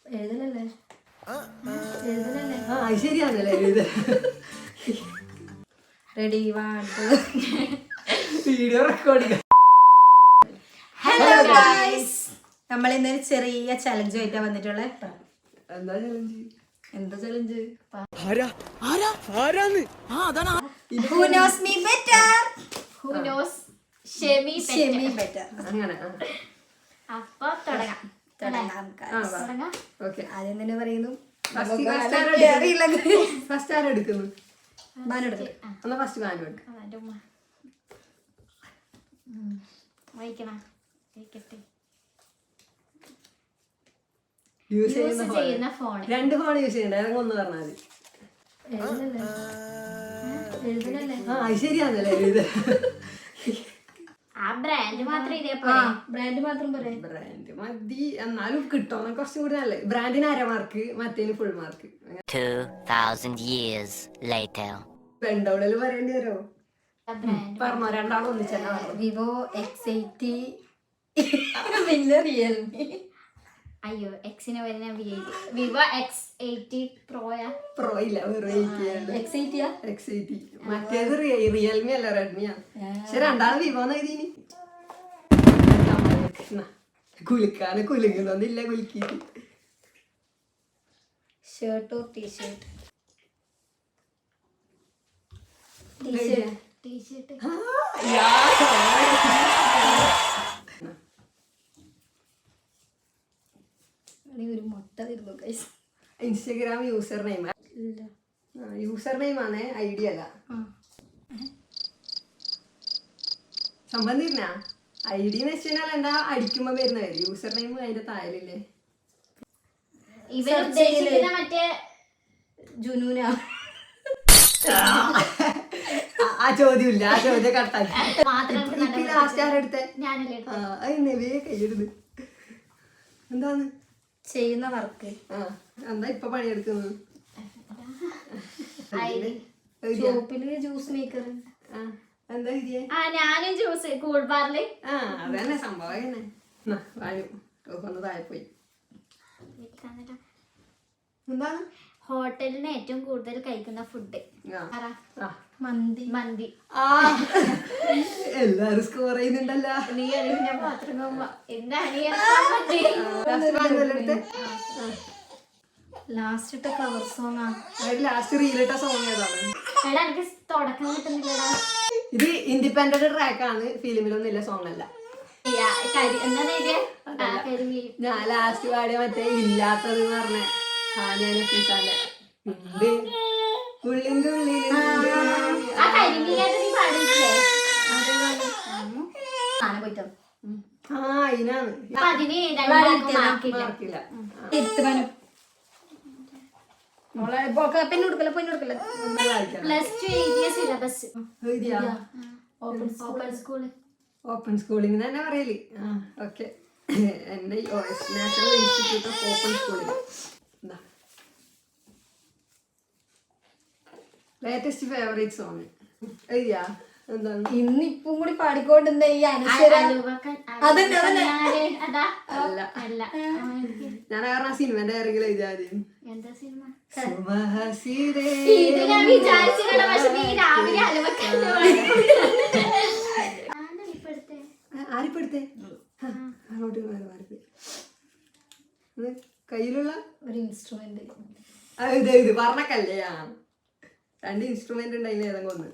എഴുതലല്ലേ ശരിയാണല്ലേ ready video recording. Hello guys, നമ്മൾ ഇന്നൊരു ചെറിയ ചലഞ്ച് ആയിട്ടാ വന്നിട്ടുള്ളത്. എന്താ challenge? Who knows me better? Who knows Shemi better? അങ്ങനെ അപ്പൊ തുടങ്ങാം. ആദ്യം തന്നെ പറയുന്നു ഫസ്റ്റ് ആരെടുക്കുന്നു? ബാനെടുക്കും. എന്നാ ഫസ്റ്റ് ബാൻ എടുക്കും. യൂസ് ചെയ്യുന്ന ഫോൺ, രണ്ട് ഫോൺ യൂസ് ചെയ്യണ്ട. ഏതെങ്കിലും ഒന്ന് പറഞ്ഞാൽ മതി. ശരിയാണല്ലേ ഇത്? ആ ബ്രാൻഡ് മാത്രം ബ്രാൻഡ് മാത്രം പറയാം. ബ്രാൻഡ് മതി, എന്നാലും കിട്ടും കുറച്ചും കൂടി നല്ലേ. ബ്രാൻഡിന് അര മാർക്ക്, മറ്റേന് ഫുൾ മാർക്ക്. 2000 years later. രണ്ടോളിൽ പറയേണ്ടി വരുമോ? പറഞ്ഞോ, രണ്ടാളും ഒന്നിച്ചെന്നാ പറഞ്ഞു. വിവോ X80 പിന്നെ റിയൽമി. അയ്യോ, എക്സിന് വരുന്ന വിവോ X80 പ്രോ ഇല്ല, വെറും X80 മറ്റേത് റിയൽമി അല്ല, റെഡ്മിയാ. പക്ഷെ രണ്ടാളും വിവോന്ന് എഴുതിനി. കുലിക്കാന് കുലുങ്ങുന്നില്ല, കുലുക്കിട്ട്. ഷർട്ടോ ടീഷർട്ട്? ടീഷർട്ട്. ഒരു മുട്ട വരുന്നു ഗൈസ്. ഇൻസ്റ്റഗ്രാം യൂസർ നെയിം ആണ്, ഐഡി അല്ല. സംഭവം തീർന്നാ? ഐഡി എന്ന് വെച്ചാൽ എന്താ അടിക്കുമ്പോ വരുന്നവര്. യൂസർ നെയിം അതിന്റെ താഴെയില്ലേ? ഇവർ ഉദ്ദേശിക്കുന്ന മറ്റേ ജുനൂന. ആ ചോദ്യം ഇല്ല, ആ ചോദ്യം കട്ടാക്കി. ലാസ്റ്റ് ആരെടുത്തെ? കയ്യെടുത്ത് എന്താണ് ചെയ്യുന്ന വർക്ക്? എന്താ ഇപ്പൊ പണിയെടുക്കുന്നത്? ഷോപ്പില് ജ്യൂസ് മേക്കർ. എന്താ ഇതേ? ഞാനും ജ്യൂസ് കൂൾ ബാറില്. അതന്നെ സംഭവം. ഒന്ന് താഴെ പോയി. എന്താണ് ഹോട്ടലിന് ഏറ്റവും കൂടുതൽ കഴിക്കുന്ന ഫുഡ്? മന്തി. എല്ലാരും സ്കോർ ചെയ്യുന്നുണ്ടല്ലോ. നീ പാത്രം ലാസ്റ്റ് ഇട്ട കവർ സോങ്. ലാസ്റ്റ് റീലിട്ട സോങ് ഏതാണ്? എടാ, എനിക്ക് തുടക്കം കിട്ടുന്നില്ലടാ. ഇത് ഇൻഡിപെൻഡന്റ് ട്രാക്ക് ആണ്, ഫിലിമിലൊന്നും ഇല്ല, സോങ് അല്ല. ഞാൻ ലാസ്റ്റ് പാടിയ മറ്റേ ഇല്ലാത്തത് പറഞ്ഞ ഫീസാന്റെ ഉള്ളിന്റെ ഉള്ളിൽ. അതിനാണ് മാർക്കില്ല. ഓപ്പൺ സ്കൂളിംഗ് തന്നെ പറയല്. ഓക്കെ, എന്റെ national institute of open schooling. Latest favourite song എഴുതിയാ? എന്താണ്? ഇന്നിപ്പം കൂടി പാടിക്കൊണ്ടിരുന്ന ഈ ഞാൻ കാരണം സിനിമന്റെ ആരെങ്കിലും എഴുതിയാൽ ആരിപ്പെടുത്തേ അങ്ങോട്ട് കയ്യിലുള്ള ഒരു ഇൻസ്ട്രുമെന്റ്. ഇത് പറഞ്ഞക്കല്ലേ? രണ്ട് ഇൻസ്ട്രുമെന്റ് ഉണ്ട്, അതിൽ ഏതെങ്കിലും ഒന്ന്.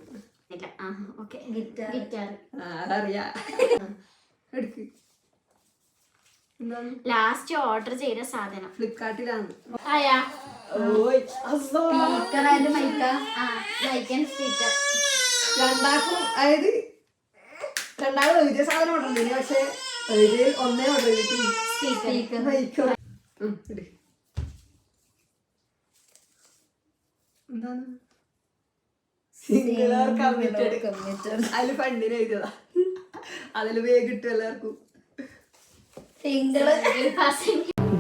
അതറിയാ. എടുക്ക്. ലാസ്റ്റ് ഓർഡർ ചെയ്ത സാധനം ഫ്ലിപ്കാർട്ടിലാണ്. രണ്ടാക്കും, അതായത് രണ്ടാളും എഴുതിയ സാധനം ഓർഡർ ചെയ്തു, പക്ഷെ എഴുതിയിൽ ഒന്നേ ഓർഡർ ചെയ്തിട്ട് എന്താണ് അതില് ഫണ്ടിന് എഴുതിയതാ. അതില് വേഗം കിട്ടും എല്ലാവർക്കും.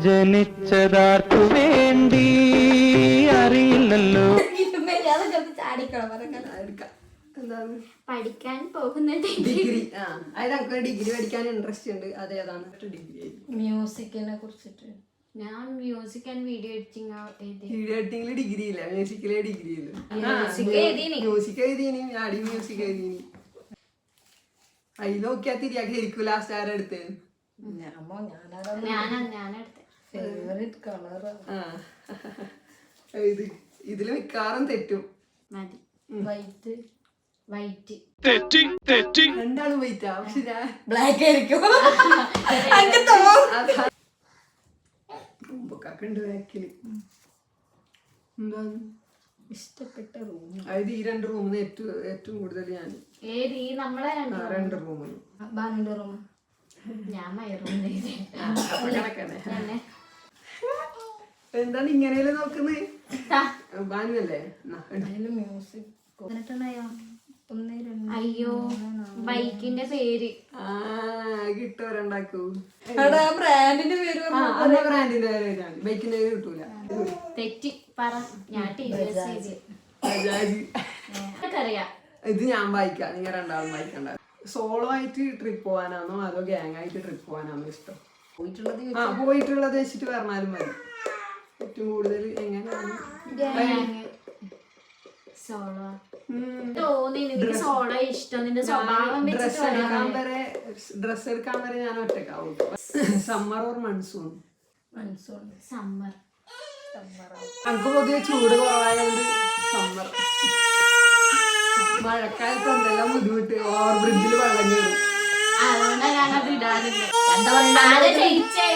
ജനിച്ചതാർക്കു വേണ്ടി അറിയില്ലല്ലോ. പഠിക്കാൻ പോകുന്ന ഡിഗ്രി. അതായത് ഡിഗ്രി പഠിക്കാൻ ഇൻട്രസ്റ്റ് ഉണ്ട്. അതേതാണ് ഡിഗ്രി? മ്യൂസിക്കിനെ കുറിച്ചിട്ട്. ഞാൻ മ്യൂസിക് ആൻഡ് വീഡിയോ എഡിറ്റിംഗ് എഴുതി. വീഡിയോ എഡിറ്റിംഗിൽ ഡിഗ്രി ഇല്ല, മ്യൂസിക്കിലെ ഡിഗ്രി ഇല്ല. Music എഴുതീനി. മ്യൂസിക് എഴുതിനി, ആടി മ്യൂസിക് എഴുതിനി. അതിൽ നോക്കിയാ തിരിയാക്കി ശരിക്കും ലാസ്റ്റ് ആരെടുത്ത് ഞാനെടുത്തെ. ഫേവറേറ്റ് കളർ ഇതില് മിക്കാറും തെറ്റും. മതി. White white. രണ്ടാളും വൈറ്റാ, പക്ഷെ ഞാൻ ബ്ലാക്ക് ആയിരിക്കും. ഉണ്ട് ബാക്കില്. എന്താണ് ഇഷ്ടപ്പെട്ട റൂം അതായത് ഈ 2 റൂമിന് ഏറ്റവും കൂടുതൽ ഞാൻ ഏത് ഈ നമ്മളെ 2 റൂമിന് ബാനുന്റെ റൂം. ഞാൻ മയറൂം കണക്കന്നെ. എന്താണ് ഇങ്ങനെയല്ലേ നോക്കുന്നത്? ബാനുവല്ലേ? അതില് മ്യൂസിക് 18 1 2 അയ്യോ ബൈക്കിന്റെ പേര് കിട്ടവരുണ്ടാക്കൂ. ബ്രാൻഡിന്റെ പേര് ബ്രാൻഡിന്റെ പേരാണ്, ബൈക്കിന്റെ പേര് കിട്ടൂല. തെറ്റി പറ. ഞാൻ ബജാജ്. അറിയാം. ഇത് ഞാൻ വായിക്കാം, നിങ്ങൾ രണ്ടാളും വായിക്കണ്ട. സോളോ ആയിട്ട് ട്രിപ്പ് പോകാനാണോ അതോ ഗ്യാങ് ആയിട്ട് ട്രിപ്പ് പോകാനാണോ ഇഷ്ടം? പോയിട്ടുള്ളത് വെച്ചിട്ട് പറഞ്ഞാലും മതി. ഏറ്റവും കൂടുതൽ എങ്ങനെയാണ്? സോളോ തോന്നി എനിക്ക് സോളോ ഇഷ്ടം. നിന്റെ സ്വഭാവം ഡ്രസ് എടുക്കാൻ വരെ ഞാൻ ഒറ്റക്കാവും. Summer or monsoon? സമ്മർ. നമുക്ക് പൊതുവെ ചൂട് കുറവായതുകൊണ്ട് സമ്മർ. മഴക്കാലത്ത് എന്തെല്ലാം ബുദ്ധിമുട്ട്, ഓവർ ബ്രിഡ്ജിൽ വെള്ളം കയറും. അതുകൊണ്ടാണ് ഞാനത് ഇടാറില്ല. ജയിച്ചേ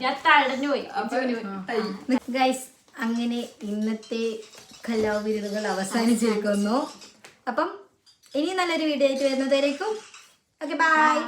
ഞാൻ തടഞ്ഞു പോയി. ഗൈസ്, അങ്ങനെ ഇന്നത്തെ കലാവിരുതുകൾ അവസാനിച്ചിരിക്കുന്നു. അപ്പം ഇനി നല്ലൊരു വീഡിയോ ആയിട്ട് വരുന്നതായിരിക്കും. Okay, by.